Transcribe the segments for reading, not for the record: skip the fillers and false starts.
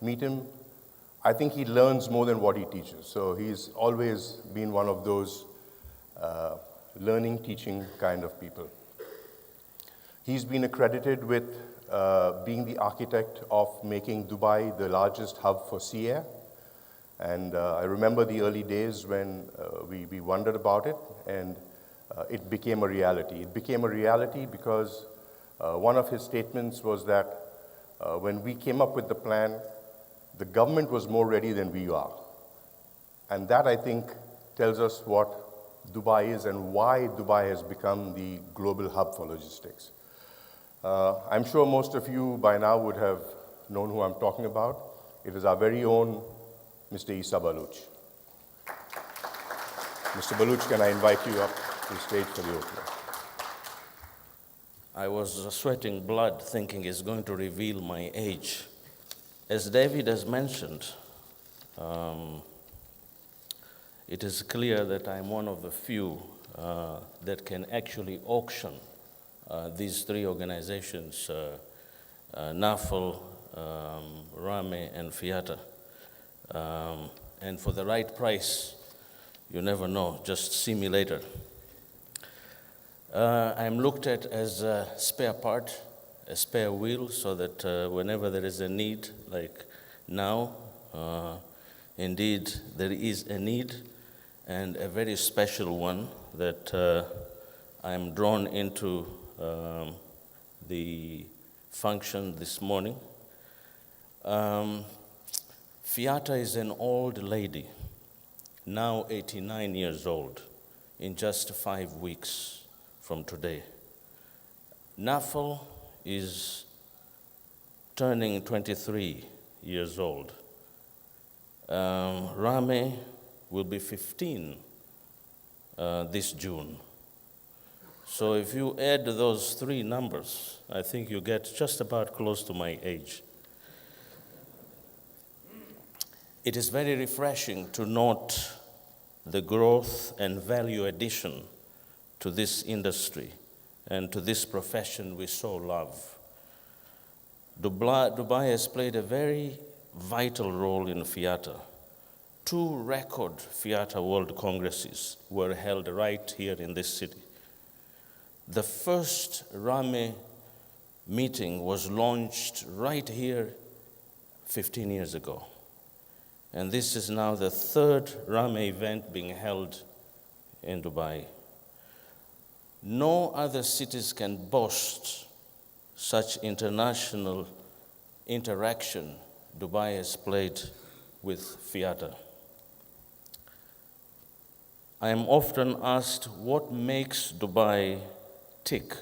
meet him, I think he learns more than what he teaches. So he's always been one of those learning, teaching kind of people. He's been accredited with being the architect of making Dubai the largest hub for sea air. And I remember the early days when we wondered about it, and it became a reality. It became a reality because one of his statements was that when we came up with the plan, the government was more ready than we are. And that, I think, tells us what Dubai is and why Dubai has become the global hub for logistics. I'm sure most of you by now would have known who I'm talking about. It is our very own Mr. Isa Baluch. Mr. Baluch, can I invite you up to the stage for the opening? I was sweating blood thinking it's going to reveal my age. As David has mentioned, it is clear that I'm one of the few that can actually auction these three organizations, NAFL, RAME, and FIATA. And for the right price, you never know, just see me later. I'm looked at as a spare part, a spare wheel, so that whenever there is a need, like now, indeed there is a need, and a very special one that I'm drawn into the function this morning. FIATA is an old lady, now 89 years old, in just 5 weeks from today. NAFL is turning 23 years old. RAME will be 15 this June. So if you add those three numbers, I think you get just about close to my age. It is very refreshing to note the growth and value addition to this industry and to this profession we so love. Dubai has played a very vital role in FIATA. 2 record FIATA World Congresses were held right here in this city. The first RAME meeting was launched right here 15 years ago. And this is now the 3rd RAME event being held in Dubai. No other cities can boast such international interaction Dubai has played with FIATA. I am often asked what makes Dubai tick.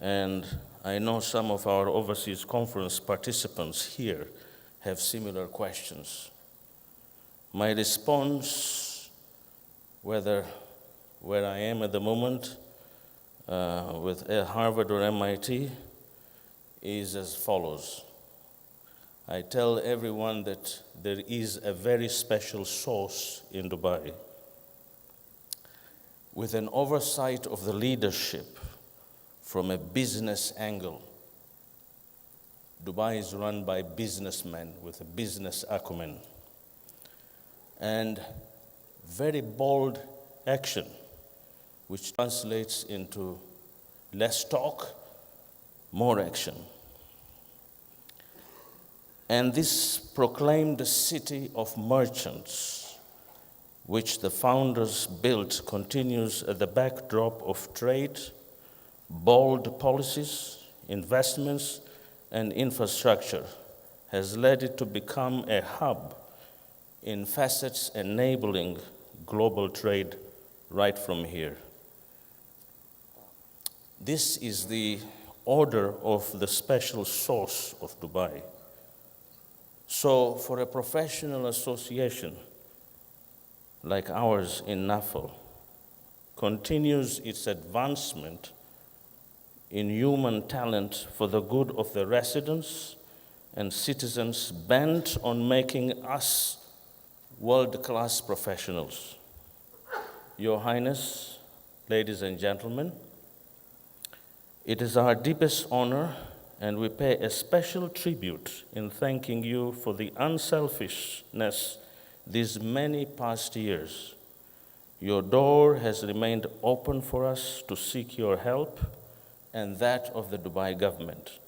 And I know some of our overseas conference participants here have similar questions. My response, whether where I am at the moment with Harvard or MIT, is as follows. I tell everyone that there is a very special source in Dubai with an oversight of the leadership from a business angle. Dubai is run by businessmen with a business acumen and very bold action, which translates into less talk, more action. And this proclaimed city of merchants, which the founders built, continues at the backdrop of trade, bold policies, investments, and infrastructure, has led it to become a hub in facets enabling global trade right from here. This is the order of the special source of Dubai. So for a professional association like ours in NAFL, continues its advancement in human talent for the good of the residents and citizens, bent on making us world-class professionals. Your Highness, ladies and gentlemen, it is our deepest honor and we pay a special tribute in thanking you for the unselfishness these many past years. Your door has remained open for us to seek your help and that of the Dubai government.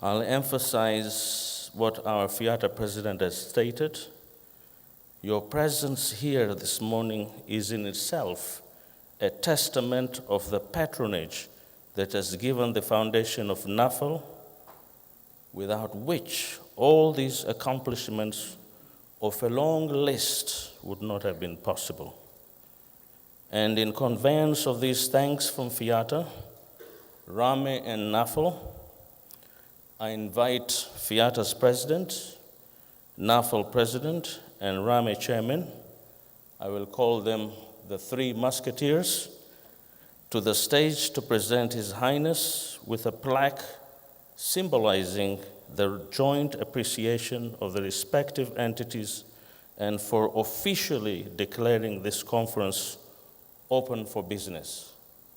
I'll emphasize what our FIATA president has stated. Your presence here this morning is in itself a testament of the patronage that has given the foundation of NAFL, without which all these accomplishments of a long list would not have been possible. And in conveyance of these thanks from FIATA, RAME and NAFL, I invite FIATA's president, NAFL president, and RAME chairman, I will call them the Three Musketeers, to the stage to present His Highness with a plaque symbolizing the joint appreciation of the respective entities and for officially declaring this conference open for business.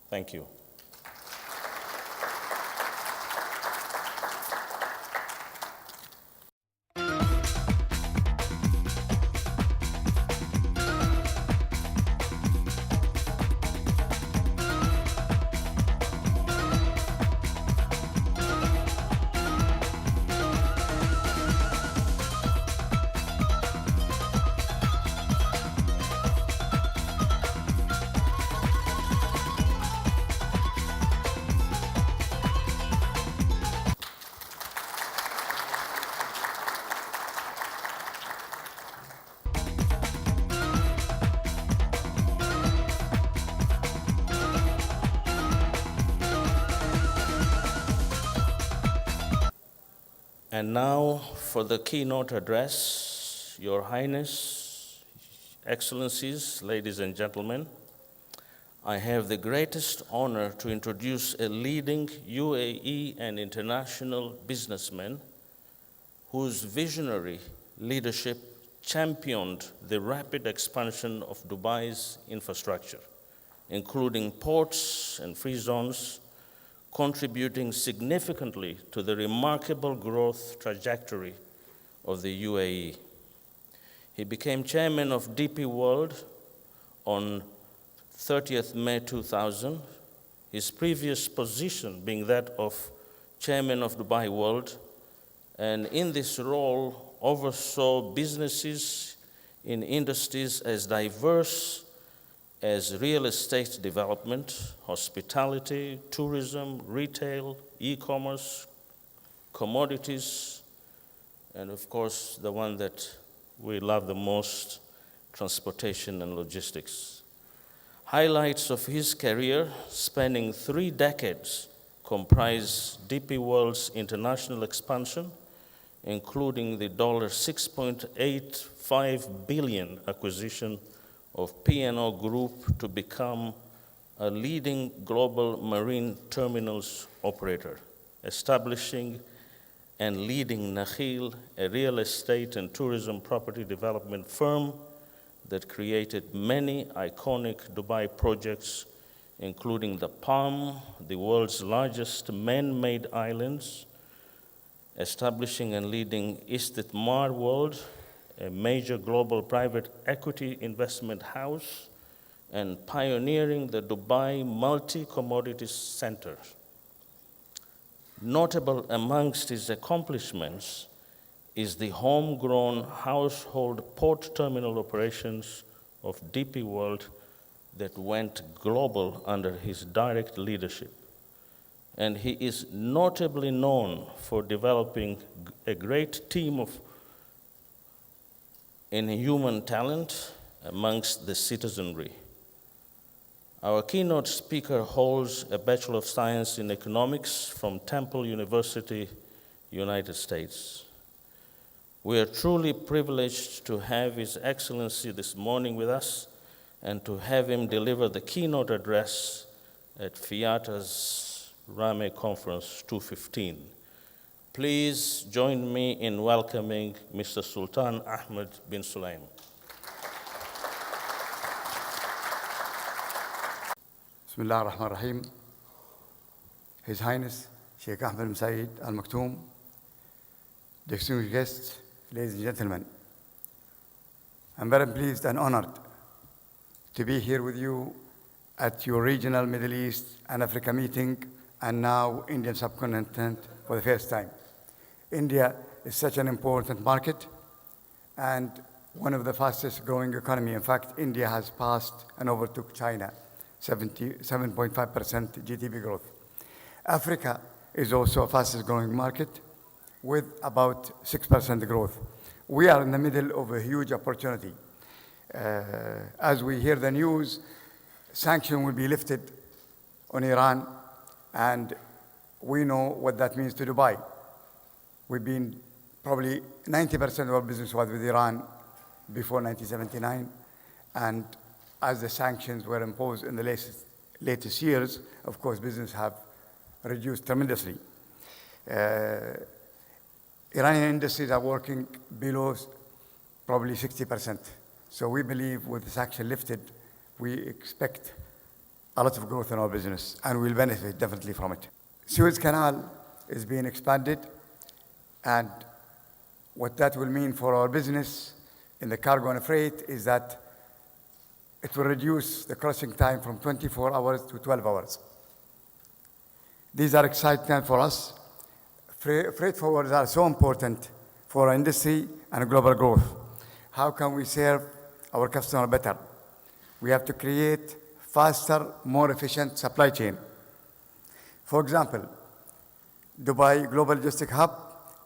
Thank you. And now for the keynote address, Your Highness, Excellencies, ladies and gentlemen, I have the greatest honor to introduce a leading UAE and international businessman whose visionary leadership championed the rapid expansion of Dubai's infrastructure, including ports and free zones, contributing significantly to the remarkable growth trajectory of the UAE. He became chairman of DP World on 30th May 2000, his previous position being that of chairman of Dubai World, and in this role oversaw businesses in industries as diverse as real estate development, hospitality, tourism, retail, e-commerce, commodities, and of course, the one that we love the most, transportation and logistics. Highlights of his career, spanning 3 decades, comprise DP World's international expansion, including the $6.85 billion acquisition of P&O Group to become a leading global marine terminals operator, establishing and leading Nakheel, a real estate and tourism property development firm that created many iconic Dubai projects, including the Palm, the world's largest man-made islands, establishing and leading Istismar World, a major global private equity investment house, and pioneering the Dubai Multi-Commodities Center. Notable amongst his accomplishments is the homegrown household port terminal operations of DP World that went global under his direct leadership. And he is notably known for developing a great team of human talent amongst the citizenry. Our keynote speaker holds a Bachelor of Science in Economics from Temple University, United States. We are truly privileged to have His Excellency this morning with us and to have him deliver the keynote address at FIATA's RAME Conference 215. Please join me in welcoming Mr. Sultan Ahmed bin Sulaim. Bismillah ar-Rahman ar-Rahim. His Highness Sheikh Ahmed bin Saeed Al Maktoum, distinguished guests, ladies and gentlemen, I'm very pleased and honored to be here with you at your regional Middle East and Africa meeting, and now Indian subcontinent for the first time. India is such an important market and one of the fastest growing economy. In fact, India has passed and overtook China, 7.5% GDP growth. Africa is also a fastest growing market with about 6% growth. We are in the middle of a huge opportunity. As we hear the news, sanction will be lifted on Iran, and we know what that means to Dubai. We've been probably 90% of our business was with Iran before 1979, and as the sanctions were imposed in the latest years, of course, business have reduced tremendously. Iranian industries are working below probably 60%. So we believe with the sanction lifted, we expect a lot of growth in our business, and we'll benefit definitely from it. Suez Canal is being expanded, and what that will mean for our business in the cargo and freight is that it will reduce the crossing time from 24 hours to 12 hours. These are exciting times for us. Freight forwarders are so important for our industry and global growth. How can we serve our customer better? We have to create faster, more efficient supply chain. For example, Dubai Global Logistic Hub,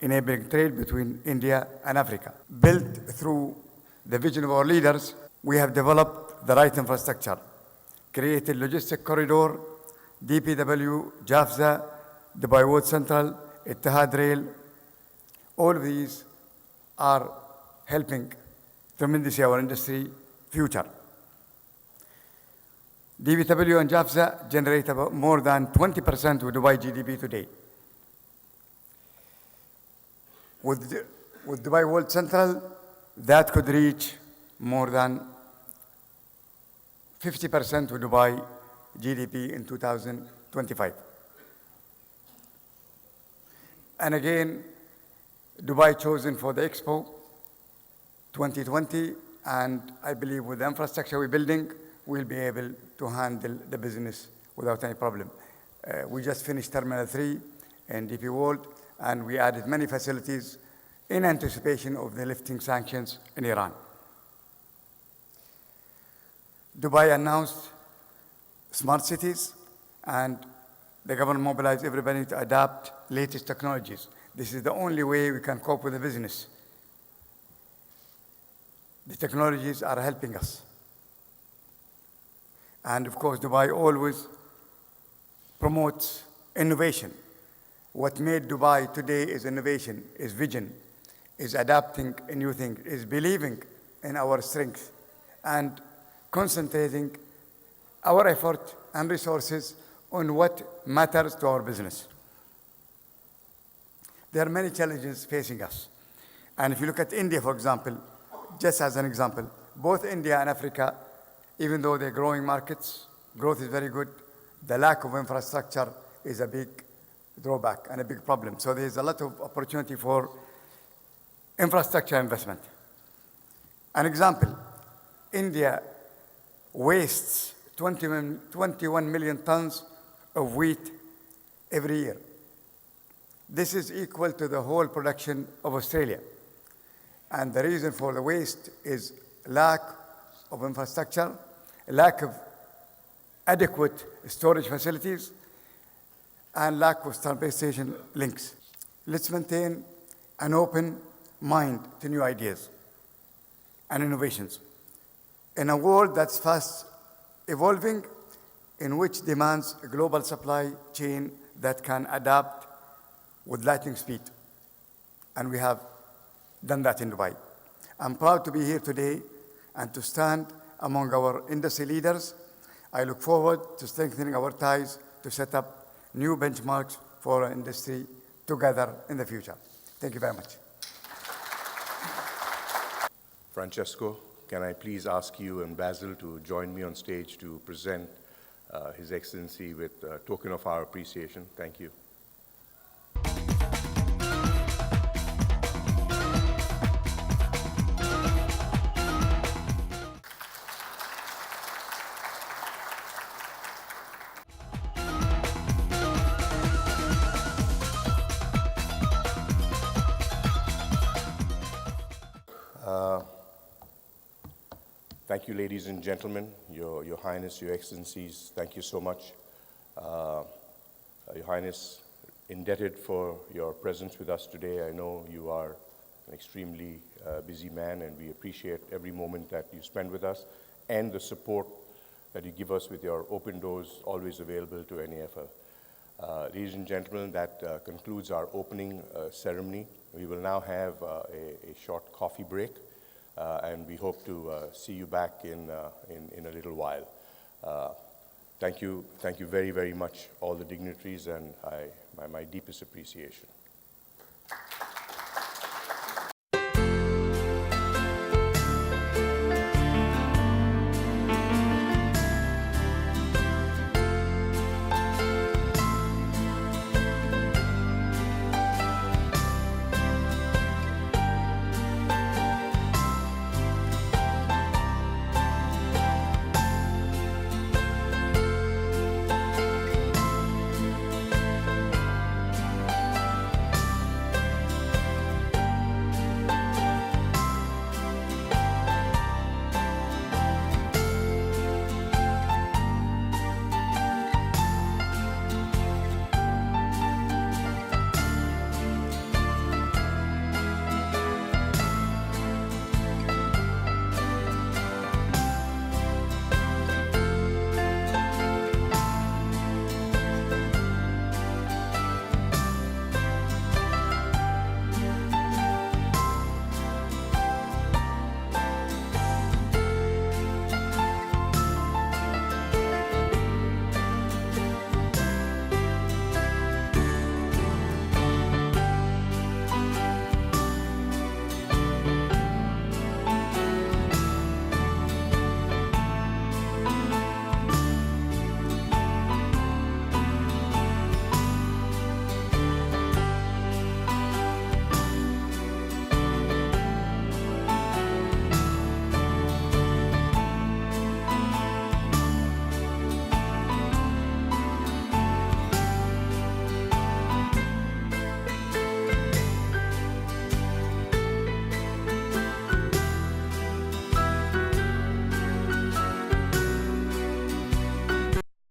enabling trade between India and Africa. Built through the vision of our leaders, we have developed the right infrastructure, created logistic corridor, DPW, Jafza, Dubai World Central, Ittihad Rail. All of these are helping tremendously our industry future. DPW and Jafza generate about more than 20% of Dubai GDP today. With Dubai World Central, that could reach more than 50% of Dubai GDP in 2025. And again, Dubai chosen for the Expo 2020, and I believe with the infrastructure we're building, we'll be able to handle the business without any problem. We just finished Terminal 3 in DP World, and we added many facilities in anticipation of the lifting sanctions in Iran. Dubai announced smart cities, and the government mobilized everybody to adapt latest technologies. This is the only way we can cope with the business. The technologies are helping us. And of course, Dubai always promotes innovation. What made Dubai today is innovation, is vision, is adapting a new thing, is believing in our strength, and concentrating our effort and resources on what matters to our business. There are many challenges facing us. And if you look at India, for example, just as an example, both India and Africa, even though they're growing markets, growth is very good, the lack of infrastructure is a big drawback and a big problem. So there's a lot of opportunity for infrastructure investment. An example, India wastes 21 million tons of wheat every year. This is equal to the whole production of Australia. And the reason for the waste is lack of infrastructure, lack of adequate storage facilities, and lack of transportation links. Let's maintain an open mind to new ideas and innovations. In a world that's fast evolving, in which demands a global supply chain that can adapt with lightning speed. And we have done that in Dubai. I'm proud to be here today and to stand among our industry leaders. I look forward to strengthening our ties to set up new benchmarks for our industry together in the future. Thank you very much. Francesco, can I please ask you and Basil to join me on stage to present His Excellency with a token of our appreciation. Thank you. Thank you, ladies and gentlemen, Your Highness, Your Excellencies, thank you so much. Your Highness, indebted for your presence with us today. I know you are an extremely busy man, and we appreciate every moment that you spend with us and the support that you give us with your open doors, always available to NAFL. Ladies and gentlemen, that concludes our opening ceremony. We will now have a short coffee break. And we hope to see you back in a little while. Thank you very, very much, all the dignitaries, and my deepest appreciation.